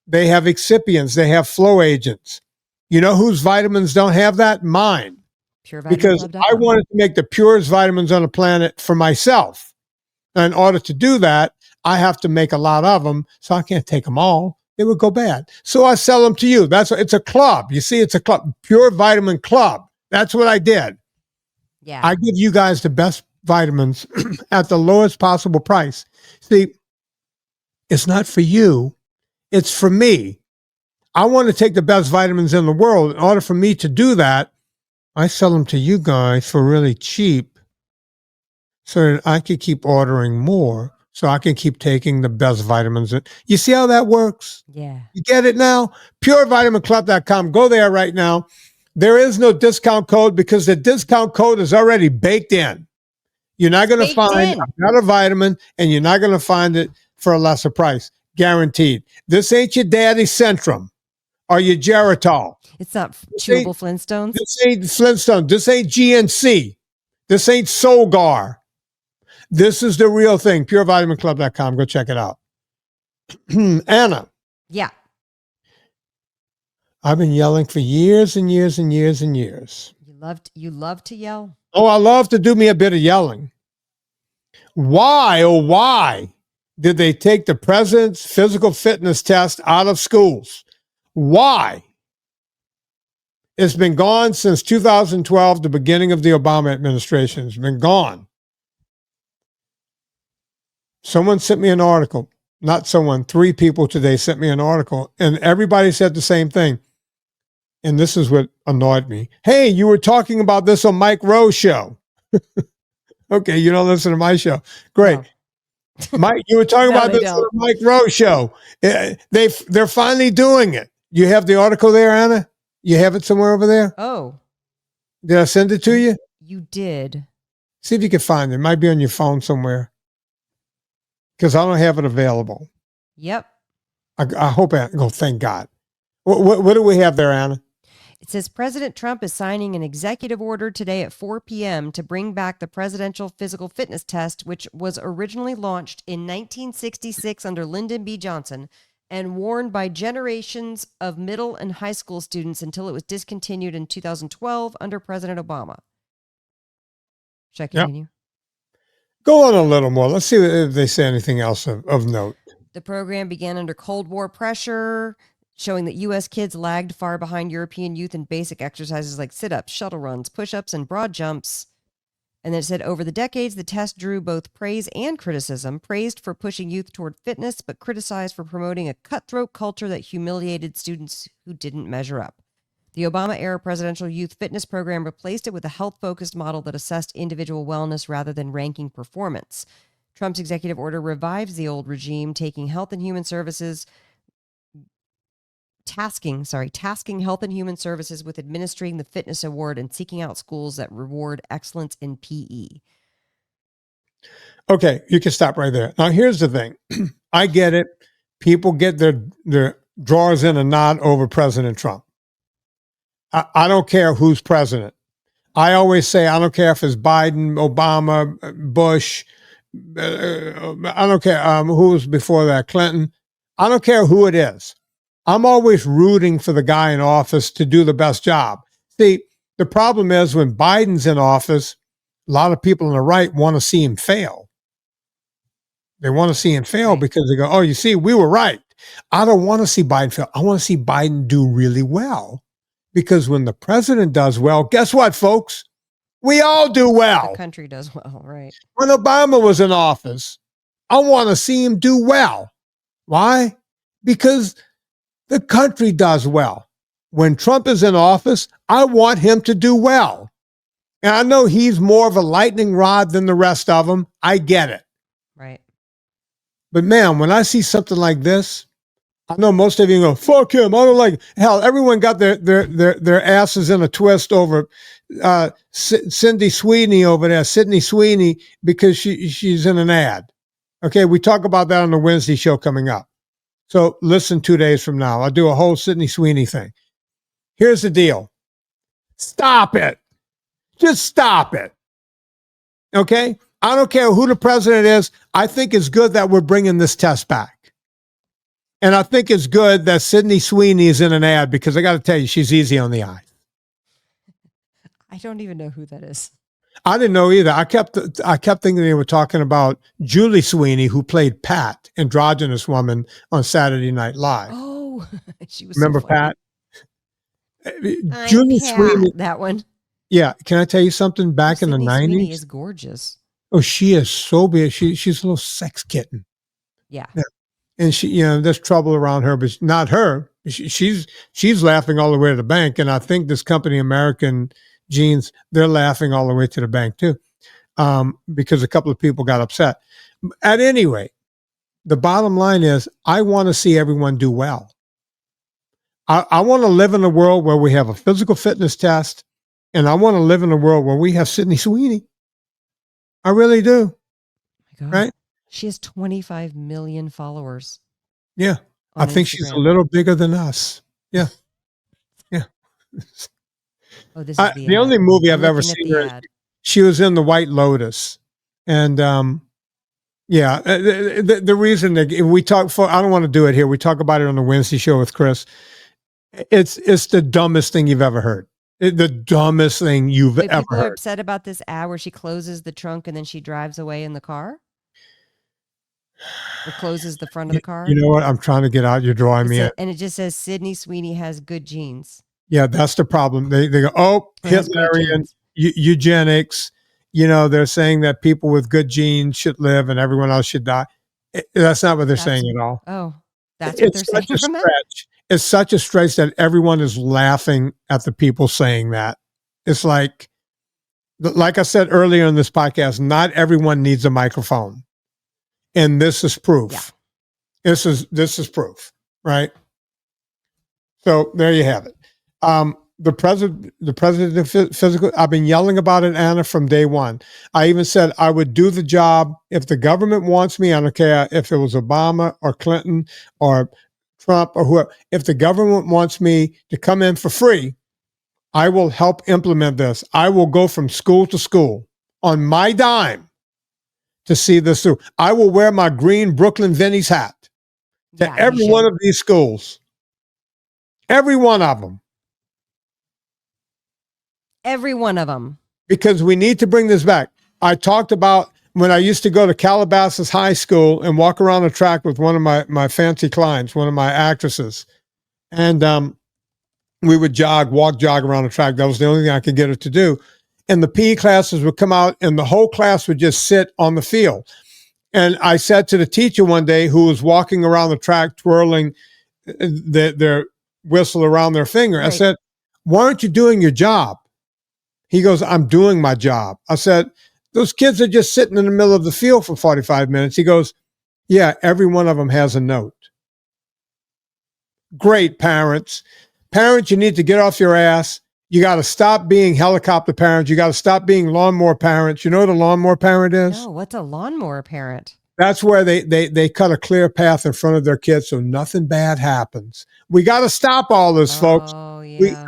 They have excipients. They have flow agents. You know whose vitamins don't have that? Mine. Because I wanted to make the purest vitamins on the planet for myself. And in order to do that, I have to make a lot of them, so I can't take them all. It would go bad. So I sell them to you. It's a club. You see, it's a club. Pure Vitamin Club. That's what I did. Yeah. I give you guys the best vitamins at the lowest possible price. See, it's not for you. It's for me. I want to take the best vitamins in the world. In order for me to do that, I sell them to you guys for really cheap so that I can keep ordering more, so I can keep taking the best vitamins. You see how that works? Yeah. You get it now? PureVitaminClub.com. Go there right now. There is no discount code because the discount code is already baked in. You're not going to find another vitamin, and you're not going to find it for a lesser price. Guaranteed. This ain't your daddy Centrum or your Geritol. It's not chewable Flintstones. This ain't Flintstone. This ain't GNC. This ain't Solgar. This is the real thing. PureVitaminClub.com. Go check it out. Anna. Yeah. I've been yelling for years and years and years and years. You love to yell? Oh, I love to do me a bit of yelling. Why, oh, why did they take the president's physical fitness test out of schools? Why? It's been gone since 2012, the beginning of the Obama administration. It's been gone. Someone sent me an article. Not someone, 3 people today sent me an article, and everybody said the same thing. And this is what annoyed me. Hey, you were talking about this on Mike Rowe's show. Okay, you don't listen to my show. Great. No. Mike, you were talking about this on Mike Rowe's show. They're finally doing it. You have the article there, Anna? You have it somewhere over there? Oh. Did I send it to you? You did. See if you can find it. It might be on your phone somewhere. Because I don't have it available. Yep. I hope thank God. What do we have there, Anna? It says President Trump is signing an executive order today at 4 p.m. to bring back the presidential physical fitness test, which was originally launched in 1966 under Lyndon B. Johnson and worn by generations of middle and high school students until it was discontinued in 2012 under President Obama. Should I continue? Yep. Go on a little more. Let's see if they say anything else of note. The program began under Cold War pressure, showing that U.S. kids lagged far behind European youth in basic exercises like sit-ups, shuttle runs, push-ups, and broad jumps. And then it said, over the decades, the test drew both praise and criticism, praised for pushing youth toward fitness, but criticized for promoting a cutthroat culture that humiliated students who didn't measure up. The Obama-era presidential youth fitness program replaced it with a health-focused model that assessed individual wellness rather than ranking performance. Trump's executive order revives the old regime, tasking Health and Human Services with administering the fitness award and seeking out schools that reward excellence in PE. Okay, you can stop right there. Now, here's the thing. I get it. People get their drawers in a knot over President Trump. I don't care who's president. I always say I don't care if it's Biden, Obama, Bush. I don't care who was before that, Clinton. I don't care who it is. I'm always rooting for the guy in office to do the best job. See, the problem is when Biden's in office, a lot of people on the right want to see him fail. They want to see him fail because they go, oh, you see, we were right. I don't want to see Biden fail. I want to see Biden do really well. Because when the president does well, guess what, folks? We all do well. The country does well, right? When Obama was in office, I want to see him do well. Why? Because the country does well. When Trump is in office, I want him to do well. And I know he's more of a lightning rod than the rest of them. I get it. Right. But man, when I see something like this, I know most of you go, fuck him. I don't like it. Hell, everyone got their asses in a twist over Sydney Sweeney, because she's in an ad. Okay, we talk about that on the Wednesday show coming up. So listen 2 days from now. I'll do a whole Sydney Sweeney thing. Here's the deal. Stop it. Just stop it. Okay? I don't care who the president is. I think it's good that we're bringing this test back. And I think it's good that Sydney Sweeney is in an ad because I got to tell you, she's easy on the eye. I don't even know who that is. I didn't know either. I kept thinking they were talking about Julie Sweeney, who played Pat, androgynous woman, on Saturday Night Live. Oh, she was. Remember so funny. Pat? Julie Sweeney. That one. Yeah. Can I tell you something? Back in the 90s. Sweeney is gorgeous. Oh, she is so big. She's a little sex kitten. Yeah. And she, there's trouble around her, but not her. She's laughing all the way to the bank. And I think this company, American Jeans, they're laughing all the way to the bank too, because a couple of people got upset. At any rate, the bottom line is I want to see everyone do well. I want to live in a world where we have a physical fitness test, and I want to live in a world where we have Sydney Sweeney. I really do. Oh my God. Right? She has 25 million followers. Yeah. I think she's a little bigger than us. Yeah. Yeah. Oh, this is the only movie I've ever seen her, she was in The White Lotus. And yeah, the reason that we talk I don't want to do it here. We talk about it on the Wednesday show with Chris. It's the dumbest thing you've ever heard. The dumbest thing you've ever people heard. Are upset about this ad where she closes the trunk and then she drives away in the car? Or closes the front of the car? You know what? I'm trying to get out. You're drawing me in. And it just says Sydney Sweeney has good genes. Yeah, that's the problem. They go, oh, Hitlerian, eugenics. They're saying that people with good genes should live and everyone else should die. That's not what they're saying at all. Oh, that's what they're saying from that? It's such a stretch that everyone is laughing at the people saying that. It's like I said earlier in this podcast, not everyone needs a microphone. And this is proof. Yeah. This is proof, right? So there you have it. The president of physical, I've been yelling about it, Anna, from day one. I even said I would do the job if the government wants me. I don't care if it was Obama or Clinton or Trump or whoever. If the government wants me to come in for free, I will help implement this. I will go from school to school on my dime to see this through. I will wear my green Brooklyn Vinnie's hat to every one of these schools. Every one of them. Every one of them. Because we need to bring this back. I talked about when I used to go to Calabasas High School and walk around the track with one of my fancy clients, one of my actresses. And we would walk jog around the track. That was the only thing I could get her to do. And the PE classes would come out and the whole class would just sit on the field. And I said to the teacher one day who was walking around the track twirling their whistle around their finger, right. I said, why aren't you doing your job? He goes, I'm doing my job. I said, those kids are just sitting in the middle of the field for 45 minutes. He goes, yeah, every one of them has a note. Great, parents. Parents, you need to get off your ass. You got to stop being helicopter parents. You got to stop being lawnmower parents. You know what a lawnmower parent is? No, what's a lawnmower parent? That's where they cut a clear path in front of their kids so nothing bad happens. We got to stop all this, folks. Oh, yeah.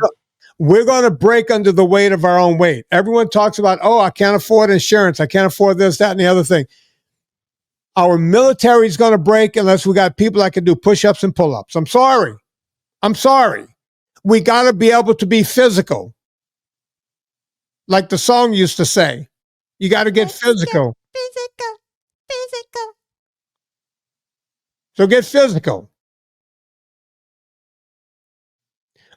We're going to break under the weight of our own weight. Everyone talks about, oh, I can't afford insurance. I can't afford this, that, and the other thing. Our military is going to break unless we got people that can do push-ups and pull-ups. I'm sorry. We got to be able to be physical. Like the song used to say, you got to get physical. Physical. So get physical.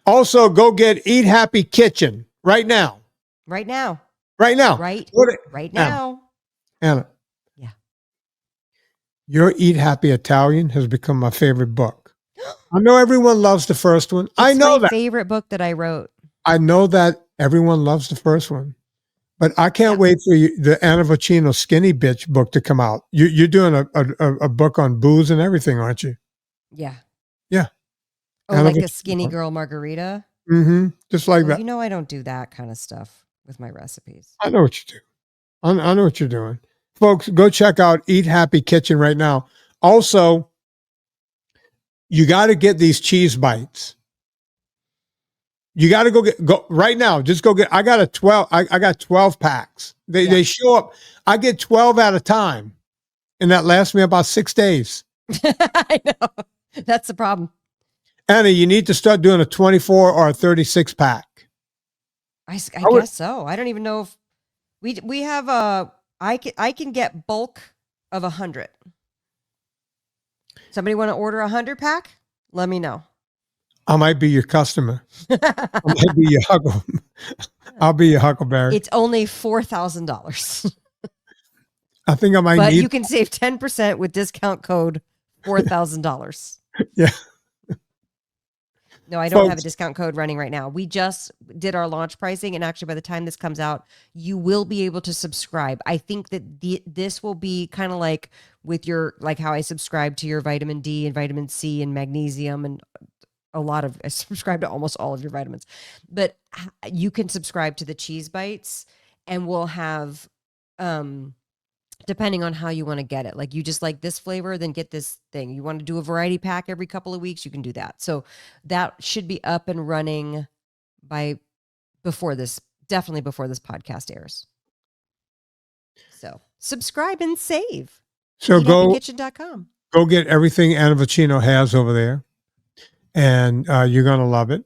Also, go get Eat Happy Kitchen right now. Right now. Right now. Right now. Anna. Yeah. Your Eat Happy Italian has become my favorite book. I know everyone loves the first one. I know my that. Favorite book that I wrote. I know that everyone loves the first one. But I can't wait for the Anna Vocino Skinny Bitch book to come out. You're doing a book on booze and everything, aren't you? Yeah. Yeah. Oh, Anna like a Vocino. skinny girl margarita? Mm-hmm. Just like that. You know I don't do that kind of stuff with my recipes. I know what you do. I know what you're doing. Folks, go check out Eat Happy Kitchen right now. Also, you got to get these cheese bites. You got to go right now. Just go get. I got 12 packs. They show up. I get 12 at a time, and that lasts me about 6 days. I know. That's the problem. Anna, you need to start doing a 24 or a 36 pack. I guess so. I don't even know if we have I can get bulk of 100. Somebody want to order 100 pack? Let me know. I might be your customer. I might be your I'll be your huckleberry. It's only $4,000. I think I might but need. You can save 10% with discount code $4,000. Yeah. No, I don't have a discount code running right now. We just did our launch pricing, and actually by the time this comes out, you will be able to subscribe. I think that this will be kind of like with your, like how I subscribe to your vitamin D and vitamin C and magnesium and I subscribe to almost all of your vitamins, but you can subscribe to the cheese bites, and we'll have, depending on how you want to get it. Like you just like this flavor, then get this thing. You want to do a variety pack every couple of weeks, you can do that. So that should be up and running definitely before this podcast airs. So subscribe and save. So eathappykitchen.com. Go get everything Anna Vocino has over there, and you're going to love it.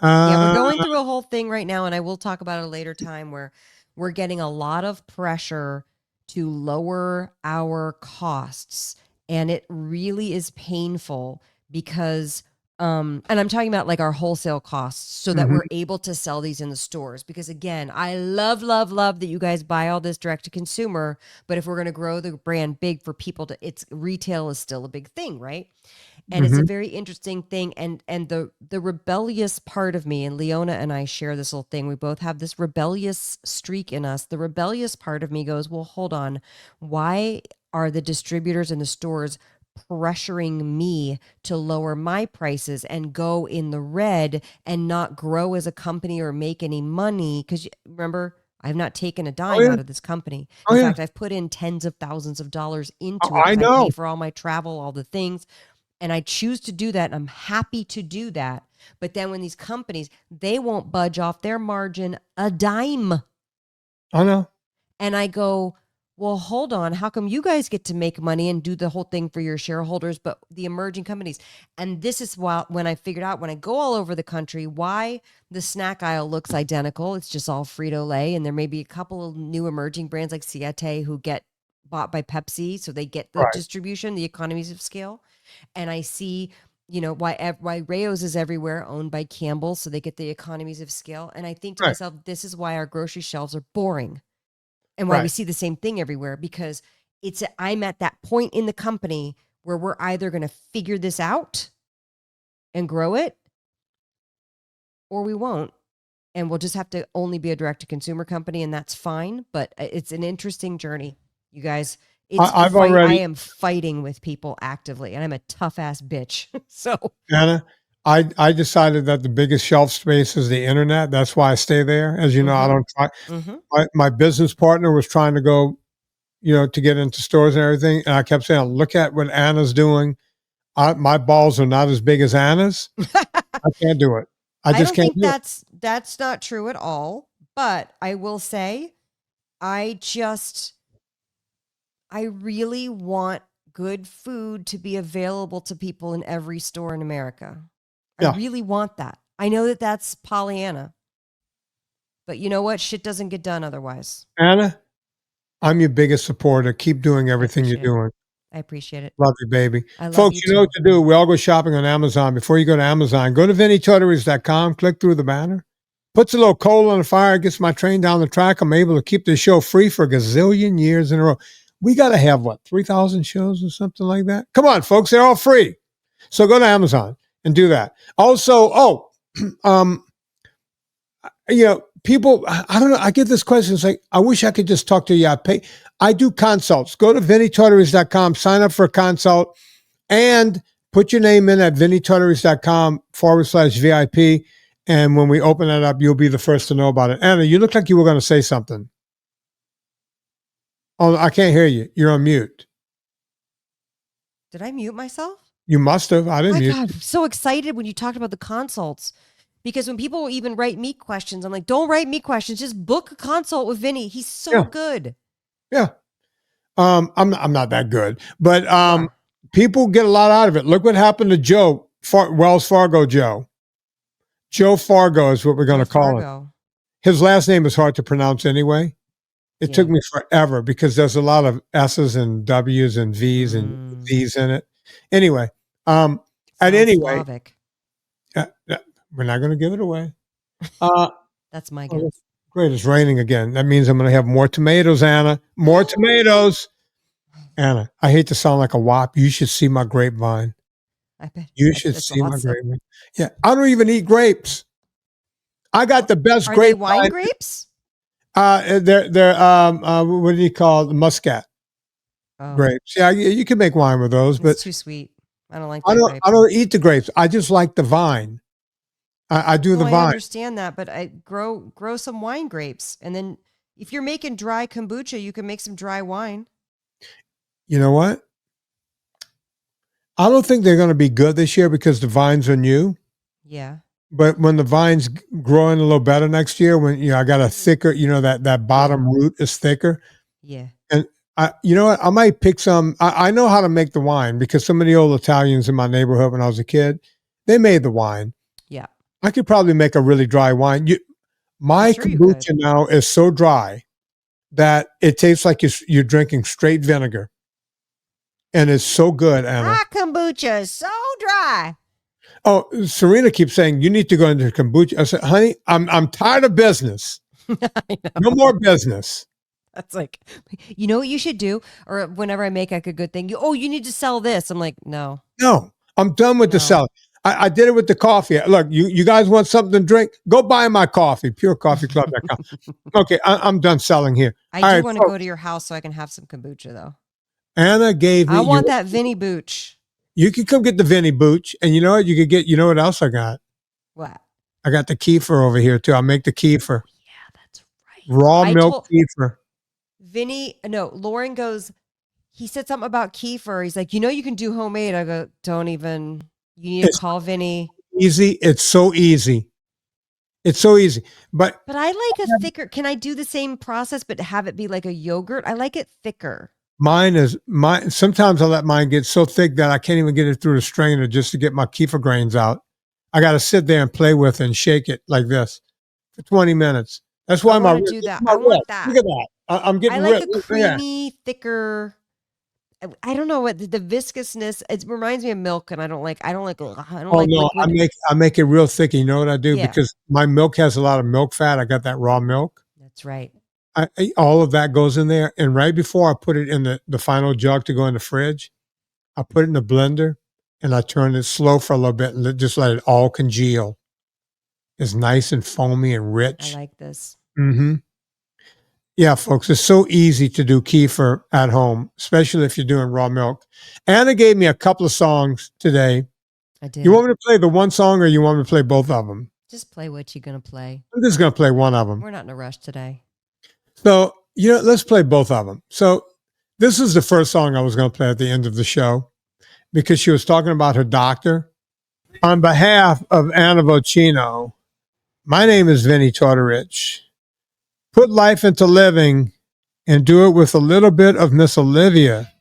We're going through a whole thing right now, and I will talk about it a later time, where we're getting a lot of pressure to lower our costs. And it really is painful because, and I'm talking about like our wholesale costs so that we're able to sell these in the stores. Because again, I love that you guys buy all this direct to consumer, but if we're going to grow the brand big for people retail is still a big thing, right? And it's a very interesting thing. And the rebellious part of me, and Leona and I share this little thing. We both have this rebellious streak in us. The rebellious part of me goes, well, hold on. Why are the distributors in the stores pressuring me to lower my prices and go in the red and not grow as a company or make any money? Because remember, I have not taken a dime out of this company. In fact, I've put in tens of thousands of dollars into it. I pay for all my travel, all the things. And I choose to do that. And I'm happy to do that. But then when these companies, they won't budge off their margin a dime. I know. And I go, well, hold on. How come you guys get to make money and do the whole thing for your shareholders, but the emerging companies? And this is when I figured out, when I go all over the country, why the snack aisle looks identical. It's just all Frito-Lay. And there may be a couple of new emerging brands like Siete who get bought by Pepsi. So they get the distribution, the economies of scale. And I see, why Rayo's is everywhere, owned by Campbell, so they get the economies of scale. And I think to myself, this is why our grocery shelves are boring, and why we see the same thing everywhere, because I'm at that point in the company where we're either going to figure this out and grow it, or we won't, and we'll just have to only be a direct-to-consumer company, and that's fine. But it's an interesting journey, you guys. I am fighting with people actively, and I'm a tough ass bitch. So Anna, I decided that the biggest shelf space is the internet. That's why I stay there. As you know, I don't try. My business partner was trying to go, to get into stores and everything. And I kept saying, look at what Anna's doing. My balls are not as big as Anna's. I can't do it. I just don't can't think do it. that's not true at all. But I will say, I really want good food to be available to people in every store in America. I really want that. I know that that's Pollyanna. But you know what? Shit doesn't get done otherwise. Anna, I'm your biggest supporter. Keep doing everything you're doing. I appreciate it. Love you, baby. I love Folks, you know what too. to do. We all go shopping on Amazon. Before you go to Amazon, go to VinnieTortorich.com, click through the banner. Puts a little coal on the fire, gets my train down the track. I'm able to keep this show free for a gazillion years in a row. We got to have, 3,000 shows or something like that? Come on, folks. They're all free. So go to Amazon and do that. Also, people, I don't know. I get this question. It's like, I wish I could just talk to you. I do consults. Go to VinnieTortorich.com, sign up for a consult, and put your name in at VinnieTortorich.com/VIP. And when we open that up, you'll be the first to know about it. Anna, you look like you were going to say something. Oh, I can't hear you. You're on mute. Did I mute myself? You must have. I didn't mute. God, I'm so excited when you talked about the consults. Because when people even write me questions, I'm like, don't write me questions. Just book a consult with Vinnie. He's so good. Yeah. I'm not that good, but people get a lot out of it. Look what happened to Joe, Wells Fargo Joe. Joe Fargo is what we're going to call it. His last name is hard to pronounce anyway. It took me forever because there's a lot of S's and W's and V's and Z's in it. Anyway, we're not going to give it away. That's my guess. Great. It's raining again. That means I'm going to have more tomatoes, Anna. More tomatoes. Anna, I hate to sound like a wop. You should see my grapevine. I bet. You should see my grapevine. Yeah. I don't even eat grapes. I got the best grapevine. Are they wine grapes? They're what do you call it? Muscat grapes. Yeah, you can make wine with those, but it's too sweet. I don't like I don't eat the grapes. I just like the vine. I do the vine. I understand that, but I grow some wine grapes, and then if you're making dry kombucha, you can make some dry wine. You know what? I don't think they're going to be good this year because the vines are new. Yeah. But when the vines grow in a little better next year, when I got a thicker, that bottom root is thicker. Yeah. And you know what? I might pick some. I know how to make the wine because some of the old Italians in my neighborhood when I was a kid, they made the wine. Yeah. I could probably make a really dry wine. My kombucha now is so dry that it tastes like you're drinking straight vinegar. And it's so good, Anna. My kombucha is so dry. Oh, Serena keeps saying, you need to go into kombucha. I said, honey, I'm tired of business. No more business. That's like, you know what you should do? Or whenever I make like a good thing, you need to sell this. I'm like, no. No, I'm done with the selling. I did it with the coffee. Look, you guys want something to drink? Go buy my coffee, purecoffeeclub.com. Okay, I'm done selling here. I do want to go to your house so I can have some kombucha, though. Anna gave me. I want that Vinnie Booch. You can come get the Vinnie Booch. And you know what? You could get, you know what else I got? What? I got the kefir over here, too. I'll make the kefir. Yeah, that's right. Raw milk kefir. Vinnie, no, Lauren goes, he said something about kefir. He's like, you can do homemade. I go, don't even. You need to call Vinnie. Easy. It's so easy. It's so easy. But I like a thicker. Can I do the same process but have it be like a yogurt? I like it thicker. Mine. Sometimes I let mine get so thick that I can't even get it through the strainer just to get my kefir grains out. I got to sit there and play with it and shake it like this for 20 minutes. That's why I want to do that. I want that. Look at that. I'm getting. I like a creamy, thicker. I don't know what the viscousness. It reminds me of milk, and I don't like. Oh like no, liquid. I make it real thick. You know what I do? Because my milk has a lot of milk fat. I got that raw milk. That's right. All of that goes in there, and right before I put it in the final jug to go in the fridge, I put it in the blender, and I turn it slow for a little bit, and just let it all congeal. It's nice and foamy and rich. I like this. Mm-hmm. Yeah, folks, it's so easy to do kefir at home, especially if you're doing raw milk. Anna gave me a couple of songs today I did. You want me to play the one song or you want me to play both of them? Just play what you're going to play. I'm just going to play one of them. We're not in a rush today. So, let's play both of them. So this is the first song I was going to play at the end of the show because she was talking about her doctor. On behalf of Anna Vocino, my name is Vinnie Tortorich. Put life into living and do it with a little bit of Miss Olivia.